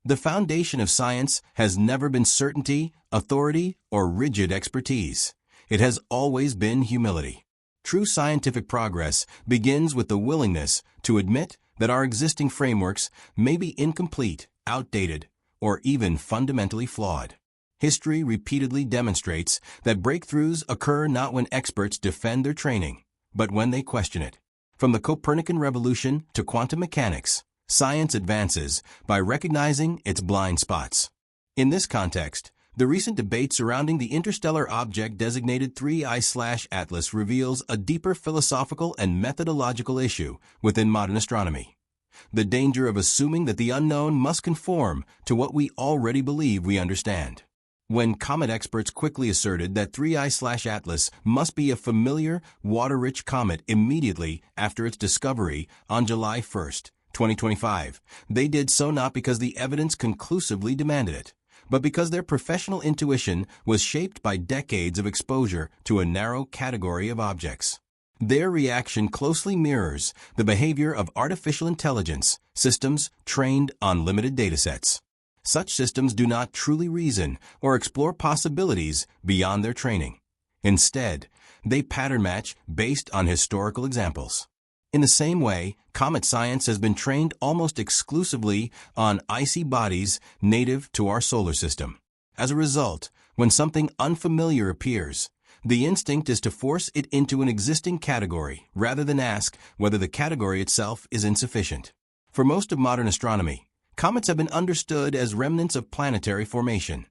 The foundation of science has never been certainty, authority, or rigid expertise. It has always been humility. True scientific progress begins with the willingness to admit that our existing frameworks may be incomplete, outdated, or even fundamentally flawed. History repeatedly demonstrates that breakthroughs occur not when experts defend their training, but when they question it. From the Copernican revolution to quantum mechanics, science advances by recognizing its blind spots. In this context, the recent debate surrounding the interstellar object designated 3I/Atlas reveals a deeper philosophical and methodological issue within modern astronomy. The danger of assuming that the unknown must conform to what we already believe we understand. When comet experts quickly asserted that 3I/Atlas must be a familiar, water-rich comet immediately after its discovery on July 1, 2025, they did so not because the evidence conclusively demanded it, but because their professional intuition was shaped by decades of exposure to a narrow category of objects. Their reaction closely mirrors the behavior of artificial intelligence systems trained on limited datasets. Such systems do not truly reason or explore possibilities beyond their training. Instead, they pattern match based on historical examples. In the same way, comet science has been trained almost exclusively on icy bodies native to our solar system. As a result, when something unfamiliar appears, the instinct is to force it into an existing category rather than ask whether the category itself is insufficient. For most of modern astronomy, comets have been understood as remnants of planetary formation.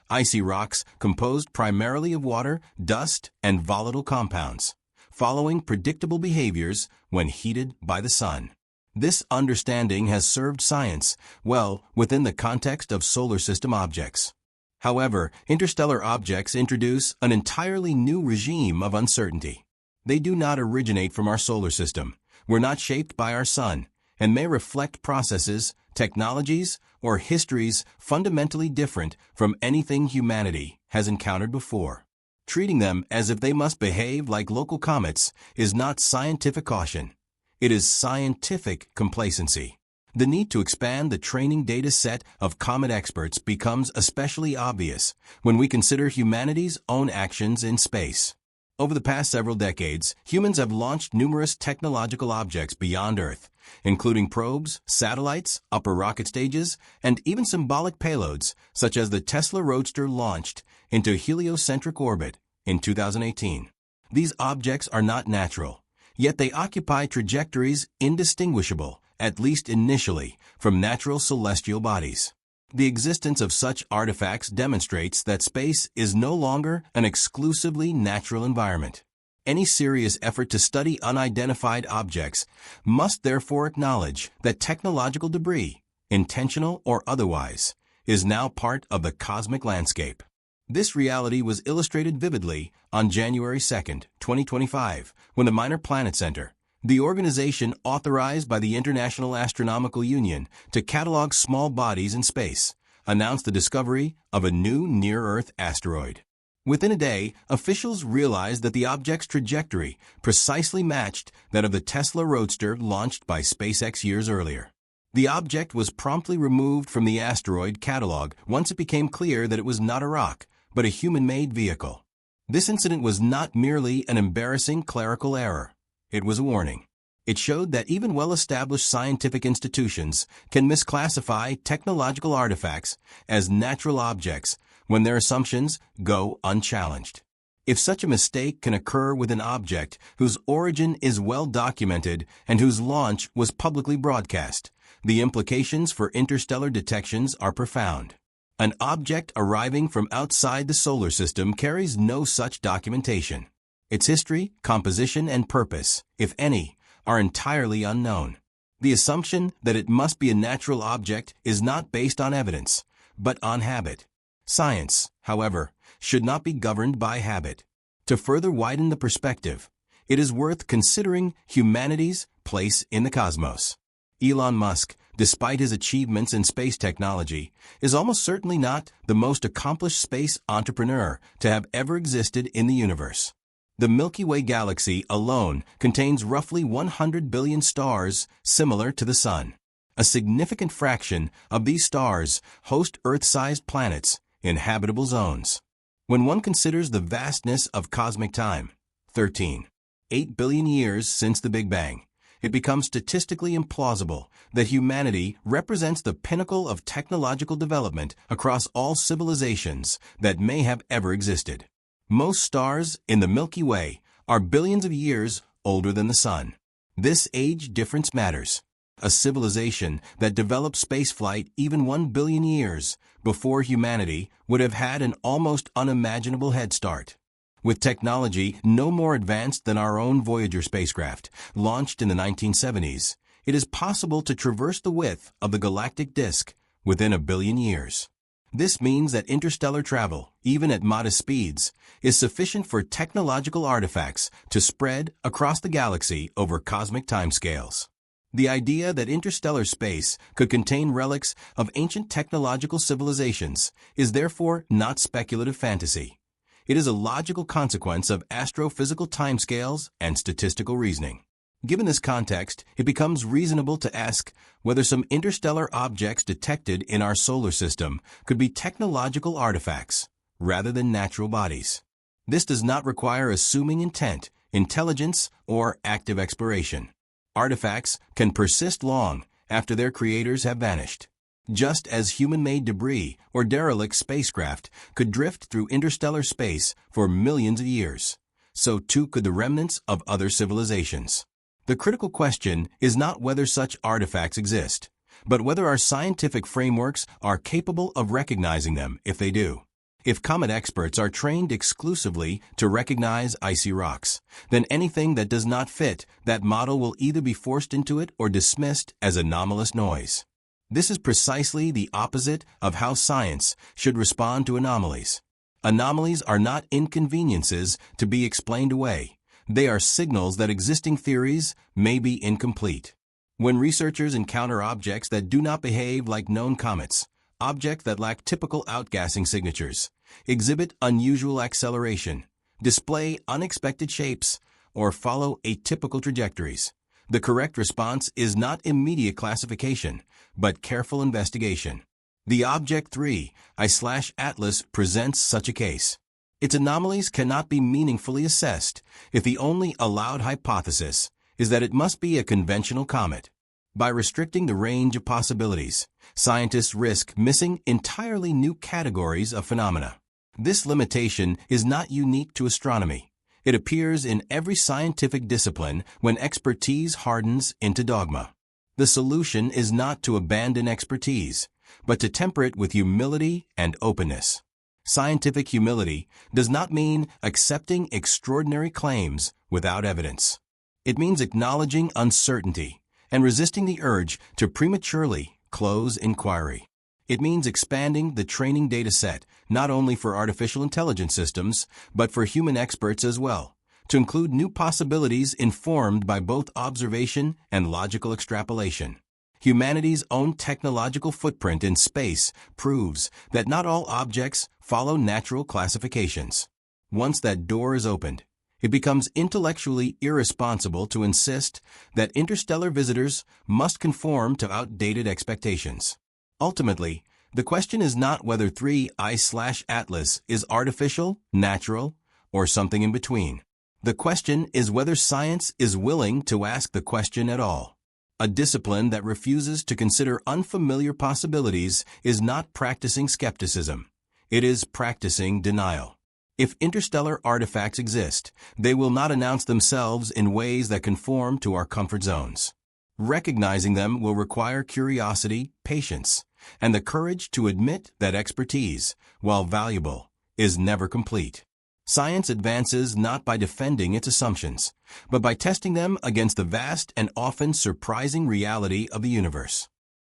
Icy rocks composed primarily of water, dust, and volatile compounds, following predictable behaviors when heated by the sun. This understanding has served science well within the context of solar system objects. However, interstellar objects introduce an entirely new regime of uncertainty. They do not originate from our solar system, were not shaped by our sun, and may reflect processes, technologies, or histories fundamentally different from anything humanity has encountered before. Treating them as if they must behave like local comets is not scientific caution. It is scientific complacency. The need to expand the training data set of comet experts becomes especially obvious when we consider humanity's own actions in space. Over the past several decades, humans have launched numerous technological objects beyond Earth, including probes, satellites, upper rocket stages, and even symbolic payloads, such as the Tesla Roadster launched into heliocentric orbit in 2018. These objects are not natural, yet they occupy trajectories indistinguishable, at least initially, from natural celestial bodies. The existence of such artifacts demonstrates that space is no longer an exclusively natural environment. Any serious effort to study unidentified objects must therefore acknowledge that technological debris, intentional or otherwise, is now part of the cosmic landscape. This reality was illustrated vividly on January 2, 2025, when the Minor Planet Center, the organization authorized by the International Astronomical Union to catalog small bodies in space, announced the discovery of a new near-Earth asteroid. Within a day, officials realized that the object's trajectory precisely matched that of the Tesla Roadster launched by SpaceX years earlier. The object was promptly removed from the asteroid catalog once it became clear that it was not a rock, but a human-made vehicle. This incident was not merely an embarrassing clerical error. It was a warning. It showed that even well-established scientific institutions can misclassify technological artifacts as natural objects when their assumptions go unchallenged. If such a mistake can occur with an object whose origin is well documented and whose launch was publicly broadcast, the implications for interstellar detections are profound. An object arriving from outside the solar system carries no such documentation. Its history, composition, and purpose, if any, are entirely unknown. The assumption that it must be a natural object is not based on evidence, but on habit. Science, however, should not be governed by habit. To further widen the perspective, it is worth considering humanity's place in the cosmos. Elon Musk, despite his achievements in space technology, is almost certainly not the most accomplished space entrepreneur to have ever existed in the universe. The Milky Way galaxy alone contains roughly 100 billion stars similar to the Sun. A significant fraction of these stars host Earth-sized planets in habitable zones. When one considers the vastness of cosmic time, 13.8 billion years since the Big Bang, it becomes statistically implausible that humanity represents the pinnacle of technological development across all civilizations that may have ever existed. Most stars in the Milky Way are billions of years older than the Sun. This age difference matters. A civilization that developed spaceflight even 1 billion years before humanity would have had an almost unimaginable head start. With technology no more advanced than our own Voyager spacecraft, launched in the 1970s, it is possible to traverse the width of the galactic disk within 1 billion years. This means that interstellar travel, even at modest speeds, is sufficient for technological artifacts to spread across the galaxy over cosmic timescales. The idea that interstellar space could contain relics of ancient technological civilizations is therefore not speculative fantasy. It is a logical consequence of astrophysical timescales and statistical reasoning. Given this context, it becomes reasonable to ask whether some interstellar objects detected in our solar system could be technological artifacts rather than natural bodies. This does not require assuming intent, intelligence, or active exploration. Artifacts can persist long after their creators have vanished. Just as human-made debris or derelict spacecraft could drift through interstellar space for millions of years, so too could the remnants of other civilizations. The critical question is not whether such artifacts exist, but whether our scientific frameworks are capable of recognizing them if they do. If comet experts are trained exclusively to recognize icy rocks, then anything that does not fit that model will either be forced into it or dismissed as anomalous noise. This is precisely the opposite of how science should respond to anomalies. Anomalies are not inconveniences to be explained away. They are signals that existing theories may be incomplete. When researchers encounter objects that do not behave like known comets, objects that lack typical outgassing signatures, exhibit unusual acceleration, display unexpected shapes, or follow atypical trajectories, the correct response is not immediate classification, but careful investigation. The Object 3I/Atlas presents such a case. Its anomalies cannot be meaningfully assessed if the only allowed hypothesis is that it must be a conventional comet. By restricting the range of possibilities, scientists risk missing entirely new categories of phenomena. This limitation is not unique to astronomy. It appears in every scientific discipline when expertise hardens into dogma. The solution is not to abandon expertise, but to temper it with humility and openness. Scientific humility does not mean accepting extraordinary claims without evidence. It means acknowledging uncertainty and resisting the urge to prematurely close inquiry. It means expanding the training data set not only for artificial intelligence systems, but for human experts as well, to include new possibilities informed by both observation and logical extrapolation. Humanity's own technological footprint in space proves that not all objects follow natural classifications. Once that door is opened, it becomes intellectually irresponsible to insist that interstellar visitors must conform to outdated expectations. Ultimately, the question is not whether 3I/Atlas is artificial, natural, or something in between. The question is whether science is willing to ask the question at all. A discipline that refuses to consider unfamiliar possibilities is not practicing skepticism. It is practicing denial. If interstellar artifacts exist, they will not announce themselves in ways that conform to our comfort zones. Recognizing them will require curiosity, patience, and the courage to admit that expertise, while valuable, is never complete. Science advances not by defending its assumptions, but by testing them against the vast and often surprising reality of the universe.